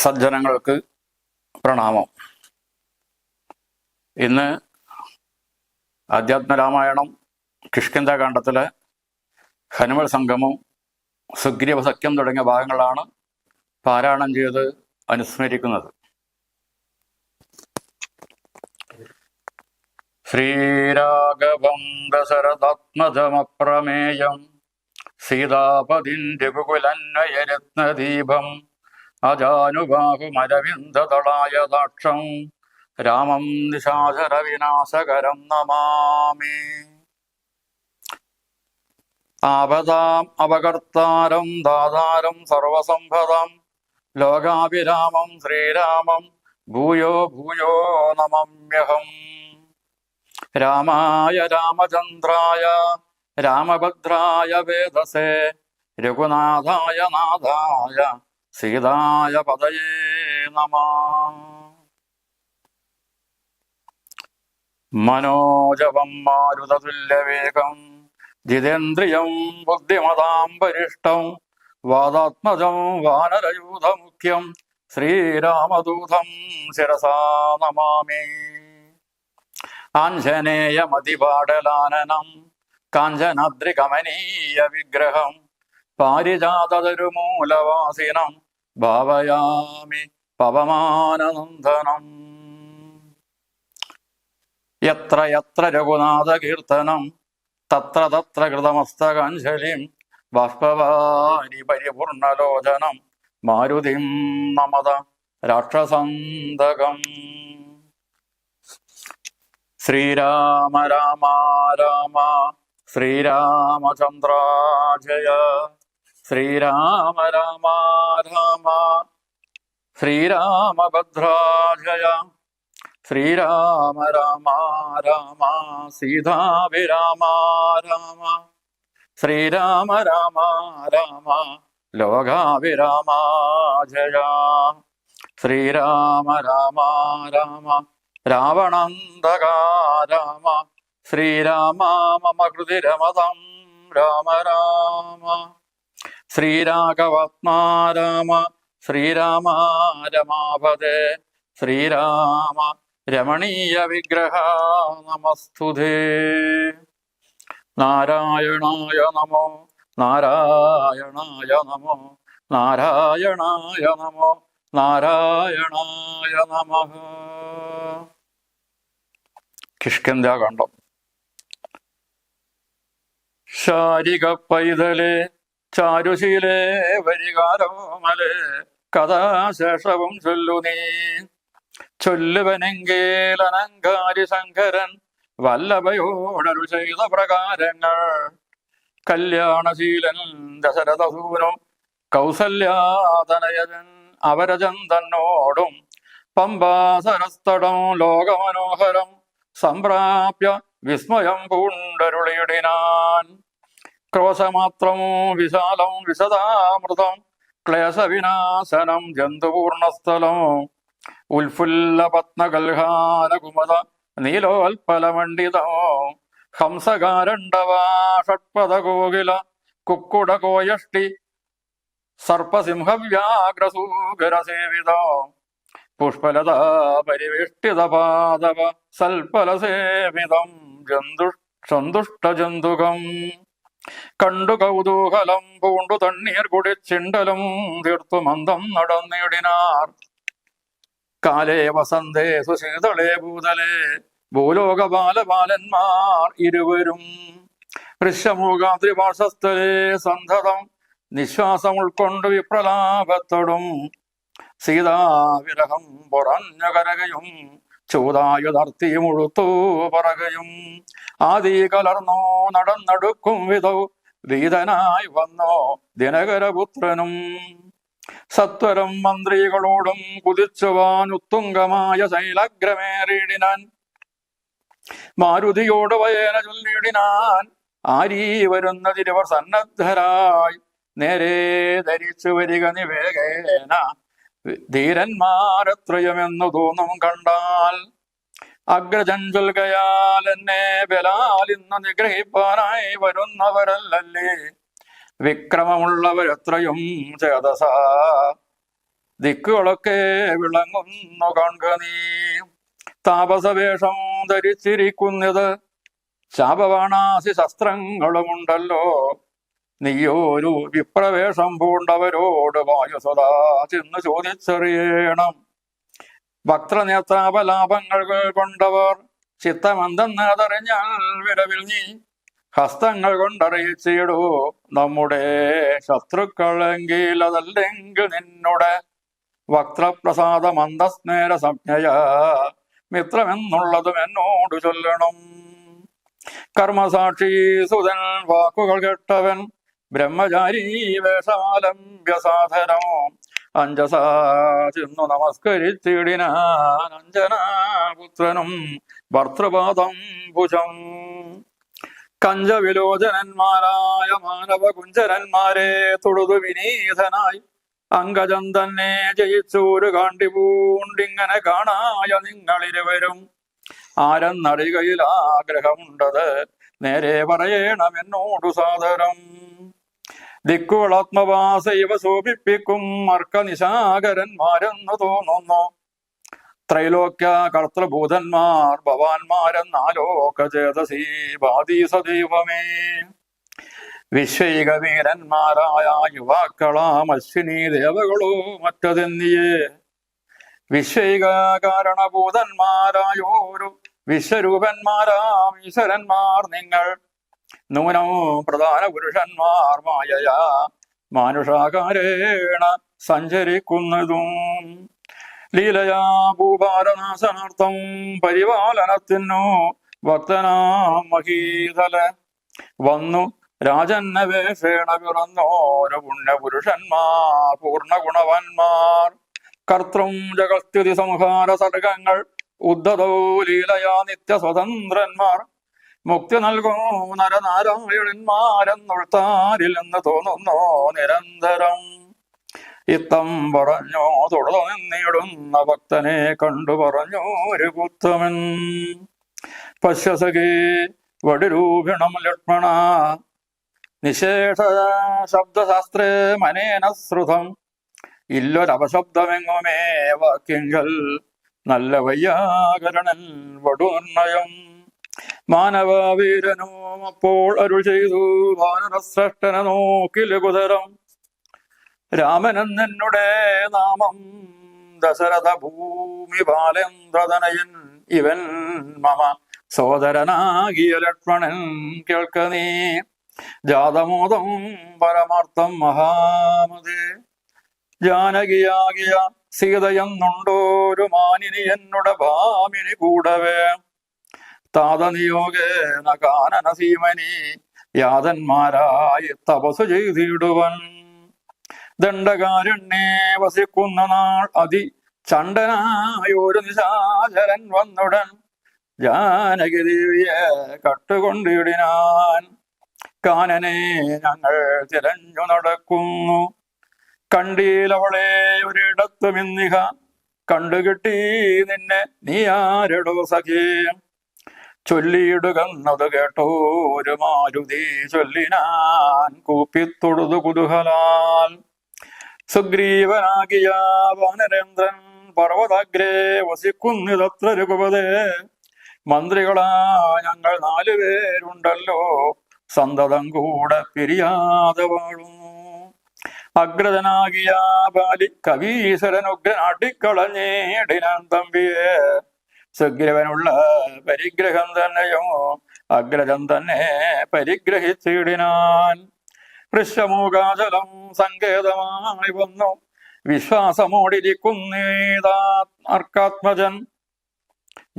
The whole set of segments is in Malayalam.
സജ്ജനങ്ങൾക്ക് പ്രണാമം. ഇന്ന് അധ്യാത്മരാമായണം കിഷ്കിന്ധാകാന്ഡത്തിലെ ഹനുമൽ സംഗമം, സുഗ്രീവ സഖ്യം തുടങ്ങിയ ഭാഗങ്ങളാണ് പാരായണം ചെയ്ത് അനുസ്മരിക്കുന്നത്. ശ്രീരാഘവം ദശരഥാത്മജമപ്രമേയം സീതാപതിം രഘുകുലന്വയരത്നദീപം അജാനുബാഹുമരവിന്ദതളായതാക്ഷം രാമം നിശാചരവിനാശകരം നമാമി. ആപദാം അപകർത്താരം ദാതാരം സർവസംഭദം ലോകാഭിരാമം ശ്രീരാമം ഭൂയോ ഭൂയോ നമമ്യഹം. രാമായ രാമചന്ദ്രായ രാമഭദ്രായ വേദസേ രഘുനാഥായ നാഥായ സീതായ പദയേ നമഃ. മനോജവം മാരുതതുല്യവേഗം ജിതേന്ദ്രിയം ബുദ്ധിമതാം വരിഷ്ടം വാദാത്മജം വാനരയൂഥമുഖ്യം ശ്രീരാമദൂതം ശിരസാ നമാമി. ആഞ്ജനേയമതിപാടലാനനം കാഞ്ചനാദ്രികമനീയ വിഗ്രഹം പാരിജാതതരുമൂലവാസിനം ഭാവയാമി പവമാനനന്ദനം. യത്ര യത്ര രഘുനാഥകീർത്തനം തത്ര തത്ര കൃതമസ്തകാഞ്ജലിം ബാഷ്പവാരി പരിപൂർണലോചനം മാരുതിം നമത രാക്ഷസന്തകം. ശ്രീരാമ രാമ രാമ ശ്രീരാമചന്ദ്രാജയ ശ്രീരാമ രാമ രാമ ശ്രീരാമഭദ്രാജയ ശ്രീരാമ രാമ രാമ സീതാഭിരാമ രാമ ശ്രീരാമ രാമ രാമ ലോകാഭിരാമ ജയ ശ്രീരാമ രാമ രാമ രാവണന്തക രാമ ശ്രീരാമ മമ ഹൃദി രമതം രാമ രാമ ശ്രീരാഘവാത്മാ രാമ ശ്രീരാമ രമാപദേ ശ്രീരാമ രമണീയ വിഗ്രഹ നമസ്തുതേ. നാരായണായ നമോ നാരായണായ നമോ നാരായണായ നമോ നാരായണായ നമഃ. കിഷ്കിന്ധാകാന്ഡം. ശാരിക പൈതലേ ചാരുശീലേ വരികാരോമലേ കഥാശേഷവും ചൊല്ലു നീ. ചൊല്ലുവനെങ്കിൽ അനങ്കാരി ശങ്കരൻ വല്ലഭയോടരു ചെയ്ത പ്രകാരങ്ങൾ. കല്യാണശീലൻ ദശരഥസൂനും കൗസല്യാതനയൻ അവരജൻ തന്നോടും പമ്പാസരസ്തടം ലോകമനോഹരം സംപ്രാപ്യ വിസ്മയം പൂണ്ടരുളിയിടിനാൻ. ക്രോശമാത്രം വിശാലം വിശദാമൃതം ക്ലേശവിനാശനം ജന്തുപൂർണസ്ഥലം ഉൽഫുല്ല പത്മകൽഹാരകുമത നീലോൽപലമണ്ഡിതോ ഹംസകാരണ്ഡവാ ഷട്പദകോകില കുക്കുടകോയഷ്ടി സർപ്പസിംഹവ്യാഗ്രസൂകരസേവിതോ പുഷ്പലതാ പരിവേഷ്ടിത പാദവ സൽഫലസേവിതം സന്തുഷ്ടജന്തുകം. കണ്ടു കൗതൂഹലം പൂണ്ടു തണ്ണീർ കുടിച്ചിണ്ടലും തീർത്തു മന്ദം നടന്നിടിനാർ. കാലേ വസന്തേ സുശീതളേ ഭൂതലേ ഭൂലോക ബാലബാലന്മാർ ഇരുവരും. ഋഷമൂകാദ്രിപാർശ്വസ്ഥലേ സന്ധതം നിശ്വാസം ഉൾക്കൊണ്ട് വിപ്രലാപത്തോടും സീതാവിരഹം പുറഞ്ഞു കരകയും ചൂതായുധർത്തി മുഴുത്തു പറകയും ആദി കലർന്നോ നടന്നടുക്കും വിധൗ വീതനായി വന്നോ ദിനകരപുത്രനും. സത്വരം മന്ത്രികളോടും കുതിച്ചുവാൻ ഉത്തുംഗമായ ശൈലഗ്രമേറിയിടിനാൻ. മാരുതിയോട് വയേന ചൊല്ലിയിടിനാൻ. ആരീ വരുന്നതിരിവർ സന്നദ്ധരായി നേരെ ധരിച്ചു വരിക നിവേഗേന. ധീരന്മാരത്രയമെന്നു തോന്നും കണ്ടാൽ അഗ്രജൻ ചൊൽകയാൽ എന്നെ ബലാൽ ഇന്ന് നിഗ്രഹിപ്പാനായി വരുന്നവരല്ലല്ലേ. വിക്രമമുള്ളവരെത്രയും ചേതസ ദിക്കുകളൊക്കെ വിളങ്ങുന്നു കാണുക നീ. താപസവേഷം ധരിച്ചിരിക്കുന്നത് ശാപവാണാസി ശസ്ത്രങ്ങളുമുണ്ടല്ലോ. നീയോരു വിപ്രവേഷം പൂണ്ടവരോട് വായുസദാ ചെന്ന് ചോദിച്ചറിയണം. വക്രനേത്രാപലാപങ്ങൾ കൊണ്ടവർ ചിത്തമെന്തെന്നതറിഞ്ഞാൽ വിരവിൽ നീ ഹസ്തങ്ങൾ കൊണ്ടറിയിച്ചിടൂ നമ്മുടെ ശത്രുക്കളെങ്കിൽ. അതല്ലെങ്കിൽ നിന്നുടെ വക്രപ്രസാദ മന്ദസ്നേര സംജ്ഞയ മിത്രമെന്നുള്ളതും എന്നോട് ചൊല്ലണം. കർമ്മസാക്ഷി സുതൻ വാക്കുകൾ കേട്ടവൻ ബ്രഹ്മചാരി വേഷാലംബ്യസാധനം അഞ്ജസാ ചെന്നു നമസ്കരിച്ചിടിനാൻ അഞ്ജനാപുത്രനും ഭർത്തൃപാദം ഭുജം. കഞ്ചവിലോചനന്മാരായ മാനവ കുഞ്ചരന്മാരെ തൊഴുതു വിനീതനായി അങ്കജം തന്നെ ജയിച്ചൂര് കാണ്ടി പൂണ്ടിങ്ങനെ കാണായ നിങ്ങളിരുവരും ആരെന്നറികയിൽ ആഗ്രഹമുണ്ടത് നേരെ പറയണമെന്നോടു സാദരം. ദിക്കുകളാത്മവാസ ഇവ ശോഭിപ്പിക്കും അർക്കനിശാകരന്മാരെന്നു തോന്നുന്നു. ത്രൈലോക്യ കർത്തൃഭൂതന്മാർ ഭവാന്മാരെന്നാലോകചേതസീ ബാധീ സദൈവമേ. വിശ്വൈക വീരന്മാരായ യുവാക്കളാം അശ്വിനി ദേവകളോ മറ്റതെന്നിയേ. വിശ്വൈക കാരണഭൂതന്മാരായോരു വിശ്വരൂപന്മാരാം ഈശ്വരന്മാർ നിങ്ങൾ. നൂനം പ്രധാന പുരുഷന്മാർ മായയാ മാനുഷാകാരേണ സഞ്ചരിക്കുന്നതും. ലീലയാ ഭൂഭാരനാശനാർത്ഥം പരിപാലനത്തിനു ഭക്തനാം മഹീതല വന്നു രാജന്നവേഷേണ പിറന്നോര പുണ്യപുരുഷന്മാർ പൂർണ്ണഗുണവന്മാർ. കർത്തൃം ജഗസ്ഥിതി സംഹാര സർഗങ്ങൾ ഉദ്ധതോ ലീലയാ നിത്യസ്വതന്ത്രന്മാർ. മുക്തി നൽകൂ നരനാരായണന്മാരെന്നുൾത്താരിൽ എന്ന് തോന്നുന്നോ നിരന്തരം. ഇത്തം പറഞ്ഞോ തുടർന്നു നിന്നിടുന്ന ഭക്തനെ കണ്ടു പറഞ്ഞു ഒരു പുത്തമൻ. പശ്യസഖേ വടിരൂപിണം ലക്ഷ്മണ നിശേഷ ശബ്ദശാസ്ത്രേ മനേന ശ്രുതം. ഇല്ലൊരപശബ്ദമെങ്ങുമേ വാക്യങ്ങൾ നല്ല വയ്യാകരണൻ വടുനിർണയം. മാനവവീരനോ അപ്പോൾ അരുൾ ചെയ്തു വാനരശ്രേഷ്ഠനെ നോക്കി ലഘുതരം. രാമനെന്നുടെ നാമം ദശരഥ ഭൂമി ബാലേന്ദ്രതനയൻ ഇവൻ മമ സോദരനാകിയ ലക്ഷ്മണൻ കേൾക്ക നീ. ജാതമോദം പരമാർത്ഥം മഹാമതേ. ജാനകിയാകിയ സീതയെന്നുണ്ടോരു മാനിനി എന്നുടെ ഭാമിനി കൂടവേ. താതനിയോഗേന കാനന സീമനി യാതന്മാരായി തപസ്സു ചെയ്തിടുവൻ. ദണ്ഡകാരണ്യേ വസിക്കുന്ന നാൾ അതി ചണ്ടനായൊരു നിശാചരൻ വന്നുടൻ ജാനകി ദേവിയെ കട്ടുകൊണ്ടിടിനാൻ. കാനനെ ഞങ്ങൾ തിരഞ്ഞു നടക്കുന്നു, കണ്ടീലവളെ ഒരിടത്തുമിന്നിഹ. കണ്ടുകിട്ടി നിന്നെ നീ ആരടോ സഖേ. ചൊല്ലിയിടുകന്നത് കേട്ടോ ഒരു മാരുതി ചൊല്ലിനാൻ കൂപ്പിത്തൊടുതു കുതൂഹലാൽ. സുഗ്രീവനാകിയ വാനരേന്ദ്രൻ പർവ്വതാഗ്രേ വസിക്കുന്നിതത്ര രഘുപതേ. മന്ത്രികളാ ഞങ്ങൾ 4 പേരുണ്ടല്ലോ, സന്തതം കൂടെ പിരിയാതെ വാഴുന്നു. അഗ്രജനാകിയ ബാലി കവീശ്വരനുഗ്രൻ അടിക്കളഞ്ഞേടിനാൻ തമ്പിയെ. സുഗ്രീവനുള്ള പരിഗ്രഹം തന്നെയോ അഗ്രജൻ തന്നെ പരിഗ്രഹിച്ചിടിനാൻ. വൃഷമൂകാചലം സങ്കേതമായി വന്നു വിശ്വാസമോടിരിക്കുന്നേതാത്മജൻ.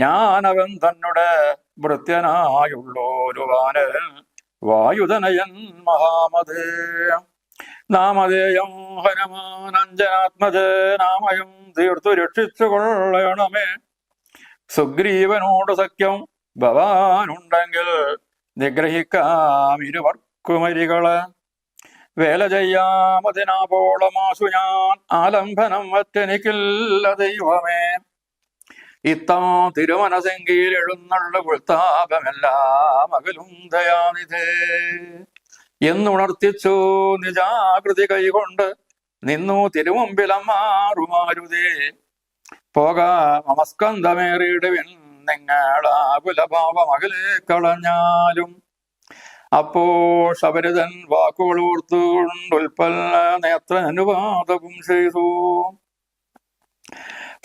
ഞാനവൻ തന്നെ ഭൃത്യനായുള്ളൊരു വാനരൻ വായുധനയൻ മഹാമതേ. നാമധേയം ഹനുമാനഞ്ജനാത്മജ നാമയം തീർത്തു രക്ഷിച്ചു കൊള്ളണമേ. സുഗ്രീവനോട് സഖ്യം ഭവാനുണ്ടെങ്കിൽ നിഗ്രഹിക്കാം ഇരുവർക്കുമരികള്. വേല ചെയ്യാമതിനാപോളമാശു ഞാൻ ആലംബനം മറ്റെനിക്കില്ല ദൈവമേ. ഇത്തം തിരുമനസെങ്കിൽ എഴുന്നള്ളു പുൽത്താപമെല്ലാം അകലും ദയാനിധേ എന്നുണർത്തിച്ചു നിജാകൃതി കൈകൊണ്ട്. നിന്നു തിരുമുമ്പിലമ്മാറുമാരുതേ പോകാം നമസ്കന്ധമേറിയിടുവിൻ നിങ്ങളാകുലഭാവമകലെ കളഞ്ഞാലും. അപ്പോൾ ശബരിതൻ വാക്കുകൾ ഓർത്തുകൊണ്ടുൽപ്പല നേത്രനുവാദവും ചെയ്തു.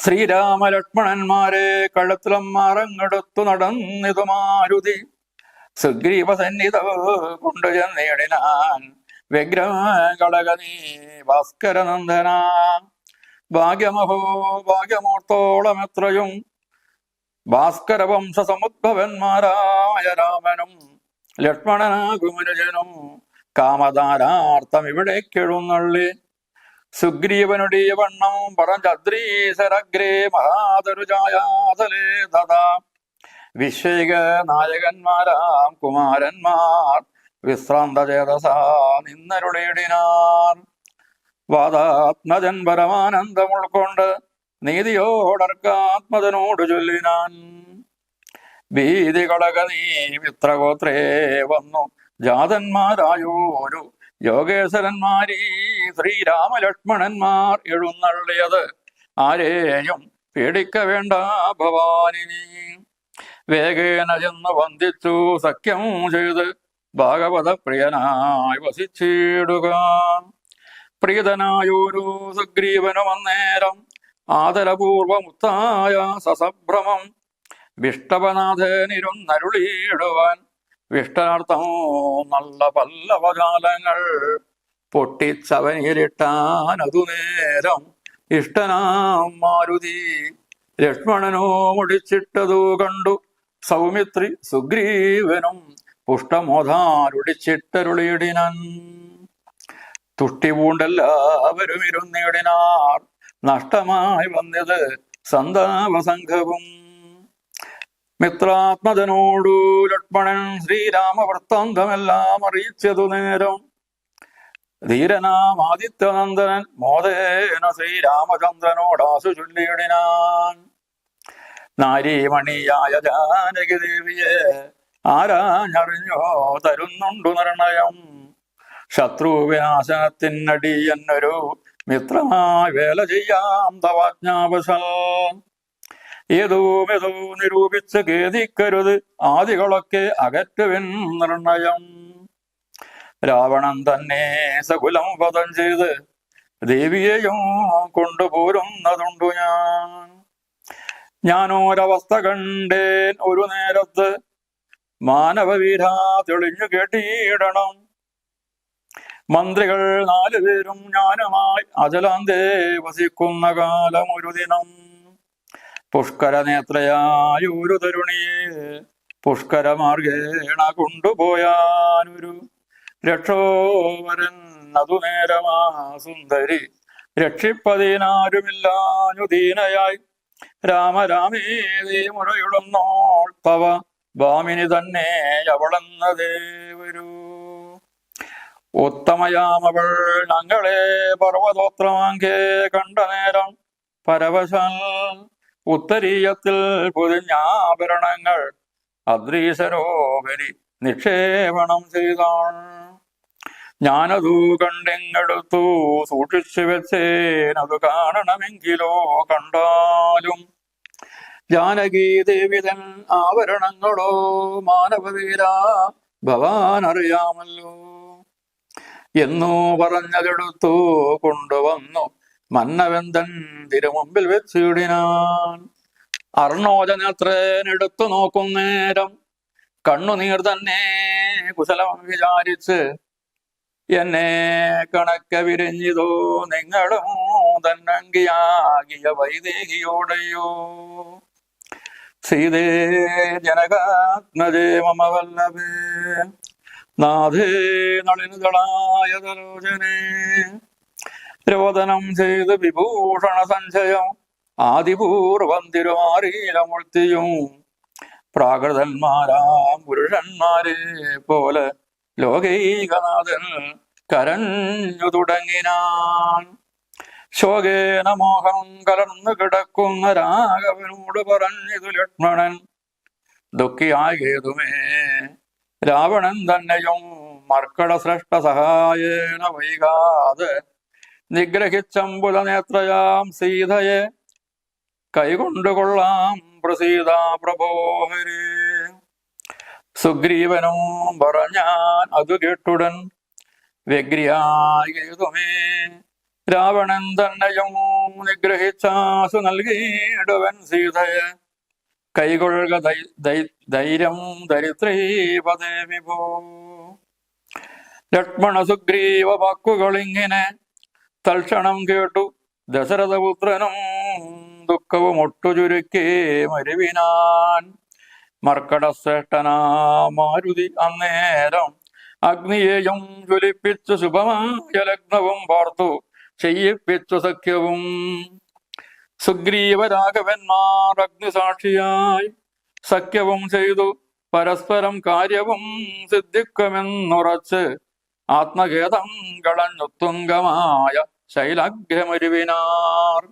ശ്രീരാമലക്ഷ്മണന്മാരെ കഴുത്തിലും മറങ്ങെടുത്തു നടന്നിതു മാരുതി. സുഗ്രീവസന്നിധ കൊണ്ടു ചെന്നിടിനാൻ വ്യഗ്രകളകനീ ഭാസ്കരനന്ദന. ഭാഗ്യമഹോ ഭാഗ്യമോർത്തോളം എത്രയും ഭാസ്കര വംശസമുദ്ഭവന്മാരായ രാമനും ലക്ഷ്മണനാകുമനുജനും കാമധാരാർത്ഥം ഇവിടേക്കെഴുന്നള്ളി. സുഗ്രീവനുടെ വണ്ണം പറഞ്ഞദ്രീശരഗ്രേ മഹാതരുജായാതലേ തഥാ. വിശ്വേക നായകന്മാരാം കുമാരന്മാർ വിശ്രാന്ത ചേതസാ നിന്നരുളേടിനാർ. വാദാത്മജൻ പരമാനന്ദം ഉൾക്കൊണ്ട് നീതിയോടർക്കാത്മജനോട് ചൊല്ലിനാൻ. ഭീതികളക നീ മിത്രഗോത്രേ വന്നു ജാതന്മാരായോരു യോഗേശ്വരന്മാരീ ശ്രീരാമലക്ഷ്മണന്മാർ എഴുന്നള്ളിയത് ആരെയും പേടിക്ക വേണ്ട ഭവാനിനി. വേഗേന ചെന്ന് വന്ദിച്ചു സഖ്യം ചെയ്ത് ഭാഗവത പ്രിയനായി വസിച്ചിടുക. പ്രീതനായൊരു സുഗ്രീവനും അന്നേരം ആദരപൂർവമുത്തായ സസഭ്രമം വിഷ്ടവനാഥനിരുന്നരുളിയിടുവാൻ. വിഷ്ടനർത്ഥം നല്ല പല്ലവജാലങ്ങൾ പൊട്ടിച്ചവനിരിട്ടാൻ അതു നേരം ഇഷ്ടനാം മാരുതി ലക്ഷ്മണനോ മുടിച്ചിട്ടതു കണ്ടു സൗമിത്രി സുഗ്രീവനും പുഷ്ടമോധാരുടിച്ചിട്ടരുളിയിടിനാൻ. തുഷ്ടി പൂണ്ടെല്ലാവരും ഇരുന്നിടിനാർ. നഷ്ടമായി വന്നത് സന്താപസംഘവും. മിത്രാത്മജനോടു ലക്ഷ്മണൻ ശ്രീരാമവൃത്താന്തമെല്ലാം അറിയിച്ചതു നേരം ധീരനാം ആദിത്യനന്ദനൻ മോദേന ശ്രീരാമചന്ദ്രനോടാസു ചൊല്ലിയിടിനാൻ. നാരീമണിയായ ജാനകി ദേവിയെ ആരാഞ്ഞറിഞ്ഞോ തരുന്നുണ്ടു നിർണയം. ശത്രുവിനാശനത്തിനടിയെന്നൊരു മിത്രമായി വേല ചെയ്യാം തവാജ്ഞാവശാൽ. ഏതോ നിരൂപിച്ച് ഖേദിക്കരുത് ആദികളൊക്കെ അകറ്റുവിൻ നിർണയം. രാവണൻ തന്നെ സകുലം വധം ചെയ്ത് ദേവിയെയും കൊണ്ടുപോരുന്നതുണ്ടു ഞാനോരവസ്ഥ കണ്ടേൻ ഒരു നേരത്ത് മാനവവീരാ തെളിഞ്ഞു കേട്ടിടണം. മന്ത്രികൾ 4 പേരും ഞാനുമായി അജലാന്തേ വസിക്കുന്ന കാലം ഒരു ദിനം പുഷ്കര നേത്രയായൊരു തരുണിയെ പുഷ്കരമാർഗേണ കൊണ്ടുപോയാനൊരു രക്ഷോവരൻ. അതു നേരമാ സുന്ദരി രക്ഷിപ്പതിനാരുമില്ലാഞ്ഞു ദീനയായി രാമരാമേതി മുറയിടുന്നോൾ തവ ഭാമിനി തന്നെ അവളെന്ന ദേവരു. ഉത്തമയാമവൾ ഞങ്ങളെ പർവ്വതോത്രമാങ്കെ കണ്ട നേരം പരവശാൽ ഉത്തരീയത്തിൽ പൊതിഞ്ഞാഭരണങ്ങൾ അദ്രീശരോപരി നിക്ഷേപണം ചെയ്താൾ. ഞാനതു കണ്ടെങ്ങെടുത്തു സൂക്ഷിച്ചു വെച്ചേനതു കാണണമെങ്കിലോ കണ്ടാലും. ജാനകി ദേവിതൻ ആഭരണങ്ങളോ മാനവവീരാ ഭവാൻ അറിയാമല്ലോ എന്നു പറഞ്ഞതെടുത്തു കൊണ്ടുവന്നു മന്നവന്തൻ തിരുമുമ്പിൽ വെച്ചിടിനാൻ. അർണോജനേത്രനെടുത്തു നോക്കുന്നേരം കണ്ണുനീർ തന്നെ കുശലം വിചാരിച്ച് എന്നെ കണക്ക വിരിഞ്ഞിതോ നിങ്ങളും തന്നങ്കിയാകിയ വൈദേഹിയോടെയോ. സീതേ ജനകാത്മജേ മമ വല്ലഭേ നാഥേ നളിനുകളായ തലോചനേ. രോദനം ചെയ്ത് വിഭൂഷണ സഞ്ചയം ആദിപൂർവം തിരുമാറിയിലമുഴ്ത്തിയും പ്രാകൃതന്മാരാം പുരുഷന്മാരെ പോലെ ലോകൈകനാഥൻ കരഞ്ഞു തുടങ്ങിനാൻ. ശോകേന മോഹം കലർന്നു കിടക്കുന്ന രാഘവനോട് പറഞ്ഞിതു ലക്ഷ്മണൻ. ദുഃഖിയായതുമേ രാവണൻ തന്നെയും മർക്കട ശ്രേഷ്ഠ സഹായേന വൈകാതെ നിഗ്രഹിച്ചമ്പുല നേത്രയാം സീതയെ കൈകൊണ്ടുകൊള്ളാം പ്രസീത പ്രഭോഹരേ. സുഗ്രീവനും പറഞ്ഞാൻ അതു കേട്ടുടൻ വ്യഗ്രിയായുമേ രാവണൻ തന്നെയും നിഗ്രഹിച്ചാസു നൽകിയിടുവൻ സീതയെ കൈകൊള്ളുക ധൈര്യം ദരിദ്രീപദേ വിഭോ. ലക്ഷ്മണ സുഗ്രീവ വാക്കുകളിങ്ങനെ തൽക്ഷണം കേട്ടു ദശരഥപുത്രനും ദുഃഖവും ഒട്ടുചുരുക്കി മരുവിനാൻ. മർക്കടശ്രേഷ്ഠനാമാരുതി അന്നേരം അഗ്നിയെയും ജ്വലിപ്പിച്ചു ശുഭമായ ലഗ്നവും പാർത്തു ചെയ്യിപ്പിച്ചു സഖ്യവും. സുഗ്രീവരാഘവന്മാർ അഗ്നിസാക്ഷിയായി സഖ്യവും ചെയ്തു പരസ്പരം കാര്യവും സിദ്ധിക്കുമെന്നുറച്ച് ആത്മഖേദം കളഞ്ഞുത്തുംഗമായ ശൈലാഗ്രമരുവിനാർ.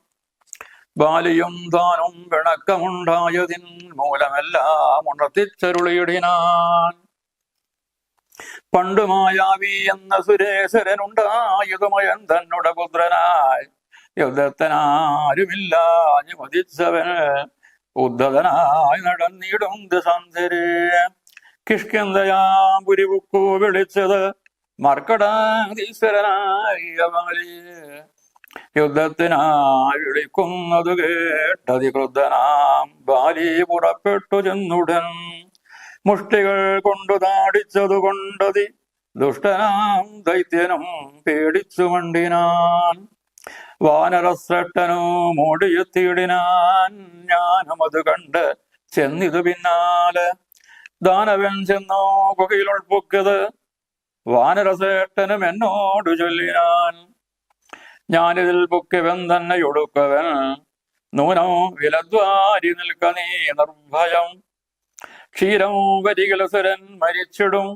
ബാലിയും താനും പിണക്കമുണ്ടായതിൻ മൂലമെല്ലാം ഉണർത്തിച്ചരുളിയിടിനാൻ. പണ്ടു മായാവി എന്ന സുരേശ്വരനുണ്ടായതുമയൻ തന്നുടെ പുത്രനായി യുദ്ധത്തിനാരുമില്ലാഞ്ഞു മതിച്ചവന് ഉദ്ധതനായി നടന്നിടും ദശാന്തരേ. കിഷ്കിന്ധയാം പുരിപുക്കു വിളിച്ചത് മർക്കടാധീശ്വരനായ ബാലിയെ യുദ്ധത്തിനായി വിളിക്കുന്നതു കേട്ടതിക്രുദ്ധനാം ബാലി പുറപ്പെട്ടു ചെന്നുടൻ മുഷ്ടികൾ കൊണ്ടു താടിച്ചതു കൊണ്ടതി ദുഷ്ടനാം ദൈത്യനും പേടിച്ചു മണ്ടിനാൻ. വാനരശ്രേഷ്ഠനു മോടിയെത്തിയിടിനാൻ ഞാനും അത് കണ്ട് ചെന്നിതു പിന്നാലെ. ദാനവൻ ചെന്നോ ഗുഹയിലുൾപ്പൊക്കത് വാനരശ്രേഷ്ഠനും എന്നോട് ചൊല്ലിനാൻ. ഞാനിതിൽ പൊക്കിവൻ തന്നെ ഒടുക്കവൻ നൂനോ വിലദ്വാരി നിൽക്ക നീ നിർഭയം. ക്ഷീരം വരികിലസുരൻ മരിച്ചിടും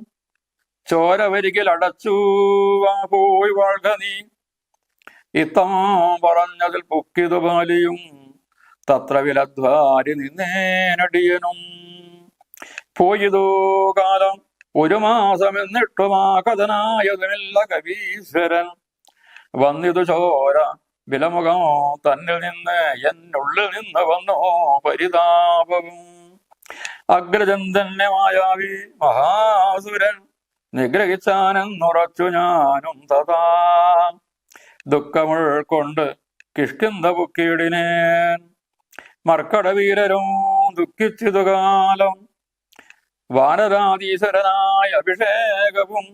ചോര വരികിൽ അടച്ചു പോയി വാഴ്ക നീ. ഇത്തം പറഞ്ഞതിൽ പൊക്കിതു ബാലിയും തത്ര വിലദ്വാരി നിന്നേനടിയനും. പോയതോ കാലം 1 മാസം എന്നിട്ടും ആ കഥനായതുമില്ല കവീശ്വരൻ. വന്നിതു ചോര വിലമുഖം തന്നിൽ നിന്ന് എന്നുള്ളിൽ നിന്ന് വന്നോ പരിതാപവും. അഗ്രജൻ തന്നെ മായാവി മഹാസുരൻ നിഗ്രഹിച്ചാനെന്നുറച്ചു ഞാനും തഥാ ദുഃഖമുൾക്കൊണ്ട് കിഷ്കിന്ധ പൊക്കിയിടിനേൻ. മർക്കടവീരരും ദുഃഖിച്ചിതു കാലം വാനരാധീശ്വരനായ അഭിഷേകവും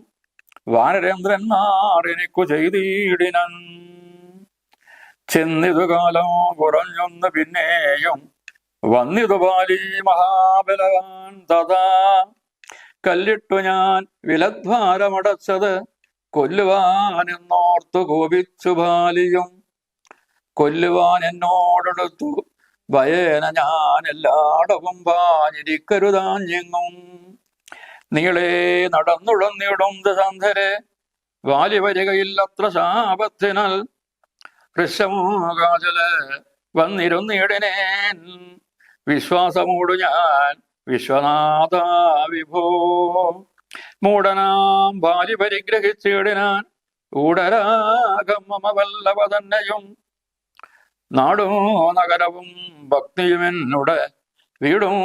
വാനരേന്ദ്രന്മാർ എനിക്കു ചെയ്തിടിനൻ. ചെന്നിതു കാലം കുറഞ്ഞൊന്ന് പിന്നെയും വന്നിതു ബാലി മഹാബലവാൻ തഥാ. കല്ലിട്ടു ഞാൻ വിലദ്വാരമടച്ചത് കൊല്ലുവാൻ എന്നോർത്തു കോപിച്ചു ബാലിയും. കൊല്ലുവാൻ എന്നോടെടുത്തു ഭയേന ഞാൻ എല്ലാടവും പാഞ്ഞിരിക്കരുതാഞ്ഞെങ്ങും. നീളെ നടന്നുടന്നിടും ദശാന്തരെ വാലി വരികയില്ലത്ര ശാപത്തിനാൽ. ഹൃശമോകാചല് വന്നിരുന്നിടനേൻ വിശ്വാസമൂടു ഞാൻ വിശ്വനാഥ വിഭോ. മൂടനാം ബാലി പരിഗ്രഹിച്ചിടിനാൻ ഊടരാഗമ വല്ലഭ തന്നെയും. നാടും നഗരവും ഭക്തിയും എന്നുടെ വീടും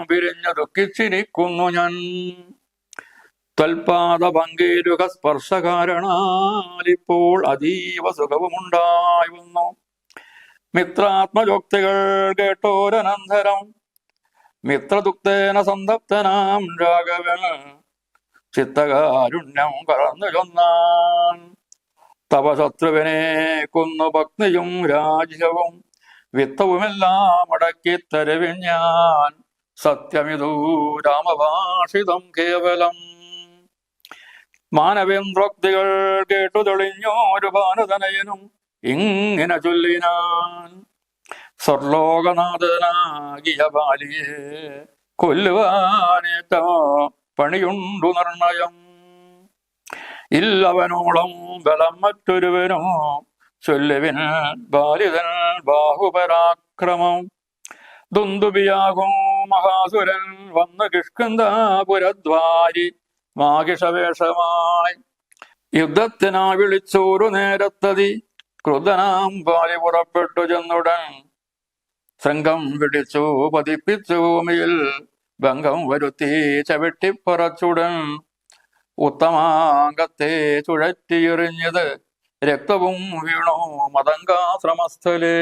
പിരിഞ്ഞു ദുഃഖിച്ചിരിക്കുന്നു ഞാൻ. തൽപാദ ഭംഗീരുക സ്പർശ കാരണാലിപ്പോൾ അതീവ സുഖവുമുണ്ടായി വന്നു. മിത്രാത്മജോക്തികൾ കേട്ടോരനന്തരം മിത്രദുക്തേന സന്തപ്തനാം രാഘവൻ ചിത്തകാരുണ്യം കറന്നു ചൊന്നാൻ. തപശത്രുവിനെ കൊന്നു ഭക്തിയും രാജ്യവും വിത്തവുമെല്ലാം അടക്കി തരുവിൻ ഞാൻ. സത്യമിതു രാമഭാഷിതം കേവലം. മാനവേന്ദ്രോക്തികൾ കേട്ടു തെളിഞ്ഞോരു ഭാനുതനയനും ഇങ്ങനെ ചൊല്ലിനാൻ. സ്വർലോകനാഥനാകിയ ബാലിയെ കൊല്ലുവാനേറ്റ പണിയുണ്ടു നിർണയം. ഇല്ലവനോളം ബലം മറ്റൊരുവനോ ചൊല്ലുവിൻ ബാലിതൻ ബാഹുപരാക്രമം. ദുന്ദുബിയാകും മഹാസുരൻ വന്നു കിഷ്കിന്ധാപുരദ്വാരി മാഹിഷവേഷമായി. യുദ്ധത്തിനാ വിളിച്ചോരു നേരത്തതി ക്രുദ്ധനാം പാലി പുറപ്പെട്ടു ചെന്നുടൻ ശൃംഗം പിടിച്ചു പതിപ്പിച്ചു ഭൂമിയിൽ ഭംഗം വരുത്തി ചവിട്ടിപ്പറച്ചുടൻ ഉത്തമാംഗത്തെ ചുഴറ്റിയെറിഞ്ഞത് രക്തവും വീണു മതങ്കാശ്രമസ്ഥലേ.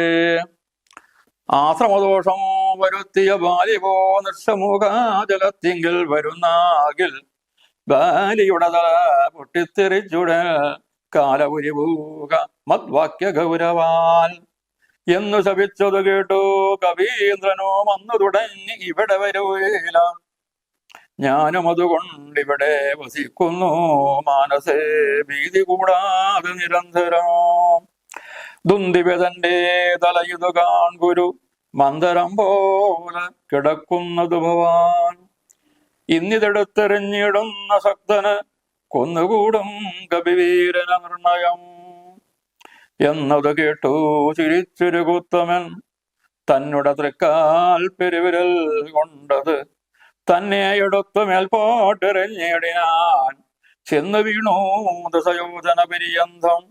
ആശ്രമദോഷം വരുത്തിയ ബാലിപോ നിസ്സമൂഹ ജലത്തിങ്കിൽ വരുന്നാകിൽ ബാലിയുടെ തല പൊട്ടിത്തെറിച്ചുട കാലപുരിഭൂക മദ്വാക്യ ഗൗരവാൽ എന്നു ശപിച്ചത് കേട്ടു കവീന്ദ്രനോ വന്നു തുടങ്ങി ഇവിടെ വരൂല. ഞാനും അതുകൊണ്ടിവിടെ വസിക്കുന്നു മാനസേ ഭീതി കൂടാതെ നിരന്തരം. ദുന്ദിവതന്റെ തലയുതു കാൺകുരു മന്ദരം പോലെ കിടക്കുന്നത് ഭവാൻ. ഇന്നിതെടുത്തെറിഞ്ഞിടുന്ന ശക്തന് കൊന്നുകൂടും കവിവീരന നിർണയം എന്നത് കേട്ടു ചിരിച്ചൊരു കുത്തമൻ തന്നുടെ തൃക്കാൽ പെരുവിരൽ കൊണ്ടത് തന്നെ എടുത്തു മേൽപോട്ടെറിഞ്ഞിടിനാൻ ചെന്ന് വീണു ദശയോജന പര്യന്തം.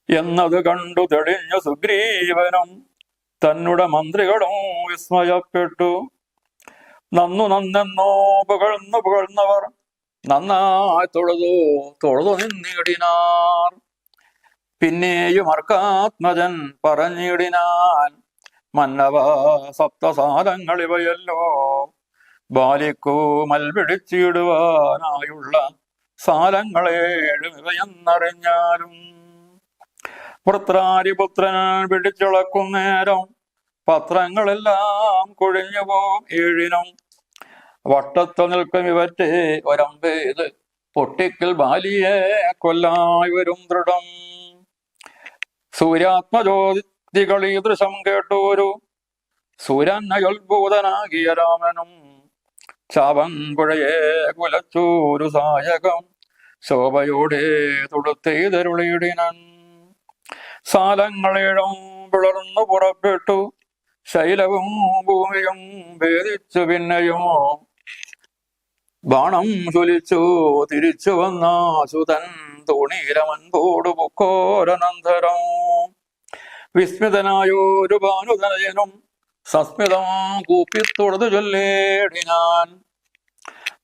എന്നത് കണ്ടു തെളിഞ്ഞു സുഗ്രീവനും തന്നുടെ മന്ത്രികളും വിസ്മയപ്പെട്ടു. നന്നെന്നോ പുകഴ്ന്നവർ നന്നായി തൊഴുതു നിന്നിടിനാർ. പിന്നെയും അർക്കാത്മജൻ പറഞ്ഞിടിനാൻ മന്നവ സപ്തസാലങ്ങളിവയല്ലോ ബാലിക്കു മൽപിടിച്ചിടുവാനായുള്ള സാലങ്ങളേഴും ഇവയെന്നറിഞ്ഞാലും. വൃത്രാരിപുത്രൻ പിടിച്ചിളക്കും നേരം പത്രങ്ങളെല്ലാം കൊഴിഞ്ഞുപോം ഏഴിനും. വട്ടത്തു നിൽക്കും ഇവറ്റെ ഒരമ്പേത് പൊട്ടിക്കൽ ബാലിയെ കൊല്ലായി വരും ദൃഢം. സൂര്യാത്മജ്യോതികൾ ഈ ദൃശം കേട്ടോരു സൂര്യനയുത്ഭൂതനാകിയ രാമനും ചാവൻപുഴയെ കുലച്ചൂരു സായകം ശോഭയോടെ തൊടുത്തെയ്തരുളിയിടിനൻ. സാലങ്ങളേഴും പിളർന്നു പുറപ്പെട്ടു ശൈലവും ഭൂമിയും ഭേദിച്ചു പിന്നെയോ ബാണം ചൊലിച്ചു തിരിച്ചു വന്ന സുതൻ തോണീരമൻപോടു പൊക്കോരനന്തരം. വിസ്മിതനായൊരു ഭാനുതനയനും സസ്മിതം കൂപ്പിത്തൊടുതു ചൊല്ലേടിനാൻ